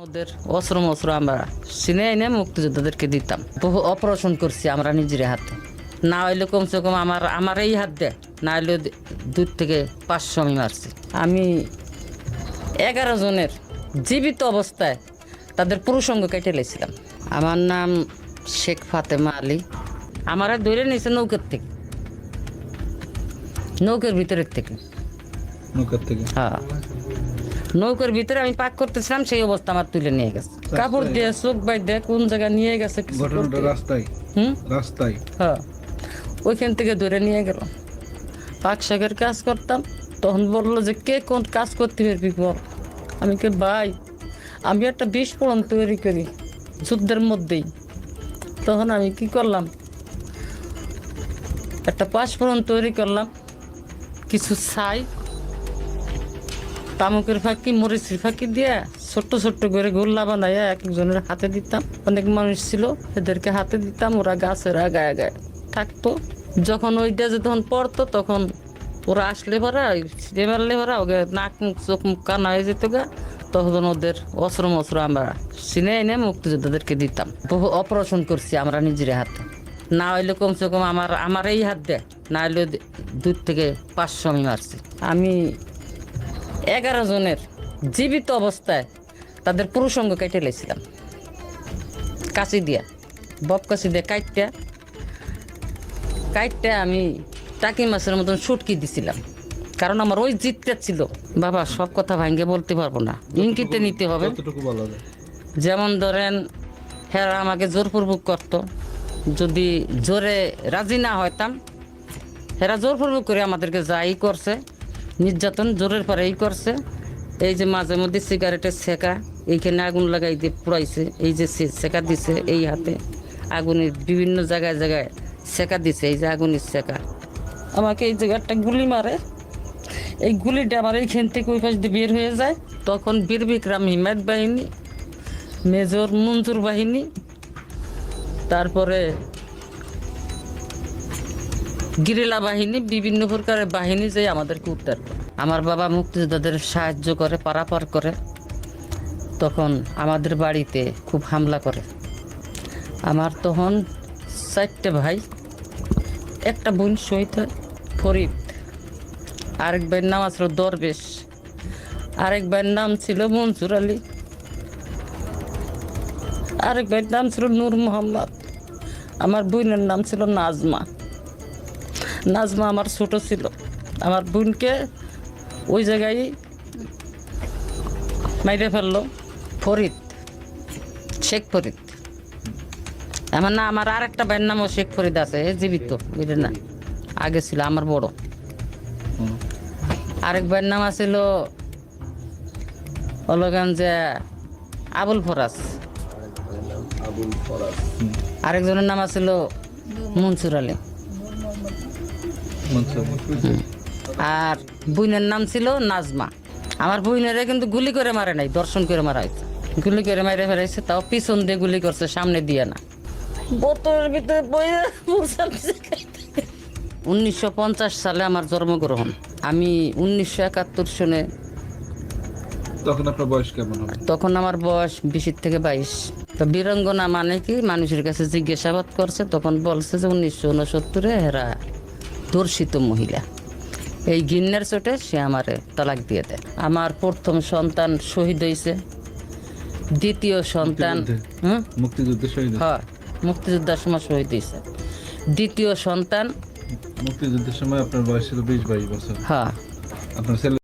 ওদের অস্ত্র মস্ত্র আমরা চিনে এনে মুক্তিযোদ্ধাদেরকে দিতাম। বহু অপারেশন করছি আমরা নিজের হাতে, না হইলে কমসে কম আমার এই হাত দেয়, না হইলে 2 থেকে 500 আমি মারছি। আমি 11 জনের জীবিত অবস্থায় তাদের পুরুষঙ্গ কেটে লেছিলাম। আমার নাম শেখ ফাতেমা আলী। আমারা ধরে নিয়েছে নৌকার ভিতরের থেকে। হ্যাঁ, নৌকার ভিতরে আমি পাক করতেছিলাম, সেই অবস্থা আমার তুলে নিয়ে গেছে। কাপড় দিয়ে চোখ বাইরে কোন জায়গায় নিয়ে গেছে রাস্তায়। হ্যাঁ, ওইখান থেকে ধরে নিয়ে গেল। পাক শাকের কাজ করতাম, তখন বললো যে কে কোন কাজ করতে পারবি বল। আমি কে ভাই, আমি একটা বিস্ফোরণ তৈরি করি যুদ্ধের মধ্যেই। তখন আমি কি করলাম, একটা পাঁচফোড়ন তৈরি করলাম, কিছু ছাই, তামুকের ফাঁকি, মরিচের ফাঁকি দিয়ে ছোট্ট ছোট্ট করে গোল্লা বানাইয়া এক একজনের হাতে দিতাম। অনেক মানুষ ছিল, এদেরকে হাতে দিতাম, ওরা গাছের গায়ে গায়ে থাকতো। যখন ওইটা যখন পড়তো, তখন ওরা আসলে ভরা মারলে ভরা ওকে নাক মুখ চোখ মুখ কানা হয়ে যেত গা। তখন ওদের অস্ত্র মস্ত্র আমরা চিনে এনে মুক্তিযোদ্ধাদেরকে দিতাম। বহু অপারেশন করছি আমরা নিজের হাতে, না হইলে কমসে কম আমার এই হাত দেয়, না হইলে 2 থেকে 500 আমি মারছি। আমি 11 জনের জীবিত অবস্থায় তাদের পুরুষঙ্গ কেটে লেছিলাম কাঁচি দিয়া, বব কাঁচি দিয়ে কাইটটা আমি টাকি মাছের মতন সুটকি দিছিলাম। কারণ আমার ওই জিতটা ছিল। বাবা, সব কথা ভাঙ্গে বলতে পারবো না, ইঙ্গিতে নিতে হবে। যেমন ধরেন, হেরা আমাকে জোরপূর্বক করতো, যদি জোরে রাজি না হইতাম, হেরা জোরপূর্বক করে আমাদেরকে যাই করছে, নির্যাতন জোরের পরে এই করছে। এই যে মাঝে মধ্যে সিগারেটের ছেঁকা, এইখানে আগুন লাগাই দিয়ে পুড়াইছে, এই যে ছেঁকা দিছে, এই হাতে আগুনের বিভিন্ন জায়গায় জায়গায় ছেঁকা দিছে, এই যে আগুনের ছেঁকা। আমাকে এই জায়গাটা গুলি মারে, এই গুলিটা আমার এইখান থেকে ওই পাশ দিয়ে বের হয়ে যায়। তখন বীর বিক্রম হিমায়ত বাহিনী, মেজর মঞ্জুর বাহিনী, তারপরে গেরিলা বাহিনী, বিভিন্ন প্রকারের বাহিনী যে আমাদেরকে উদ্ধার করে। আমার বাবা মুক্তিযোদ্ধাদের সাহায্য করে, পারাপার করে। তখন আমাদের বাড়িতে খুব হামলা করে। আমার তখন 4টে ভাই, একটা বোন শহীদ হয়, ফরিদ। আরেক ভাইয়ের নাম ছিল দরবেশ, আরেক ভাইয়ের নাম ছিল মনসুর আলী, আরেক ভাইয়ের নাম ছিল নূর মোহাম্মদ। আমার বোনের নাম ছিল নাজমা। আমার ছোট ছিল। আমার বোনকে ওই জায়গায় মাইরে ফেললো ফরিদ, শেখ ফরিদ। আমার আর একটা ভাইয়ের নামও শেখ ফরিদ আছে, জীবিত, বুঝলেন না, আগে ছিল আমার বড়। আরেক ভাইয়ের নাম আছিল যে আবুল ফরাজ। আরেকজনের নাম আছিল মনসুর আলী। আর বোনের নাম ছিল নাজমা। আমার বোনেরা কিন্তু গুলি করে মারে নাই, দর্শন করে মারা হয়েছে। গুলি করে মারে ফেলাইছে, তাও পিছন দিয়ে গুলি করছে, সামনে দিয়ে না। বোতলের ভিতরে 1950 সালে আমার জন্মগ্রহণ। আমি 1971 সনে। তখন আপনার বয়স কেমন হবে? তখন আমার বয়স 20 থেকে 22। তো বীরাঙ্গনা মানে কি, মানুষের কাছে জিজ্ঞাসাবাদ করছে, তখন বলছে যে 1969 হেরা ধর্ষিত মহিলা। এই গিন্নের চোটে সে আমারে তালাক দিয়ে দেয়। আমার প্রথম সন্তান শহীদ হয়েছে, দ্বিতীয় সন্তান মুক্তিযুদ্ধের সময় শহীদ হয়েছে, দ্বিতীয় সন্তান মুক্তিযুদ্ধের সময় আপনার বয়স ছিল 20-22 বছর। হ্যাঁ। আপনার ছেলে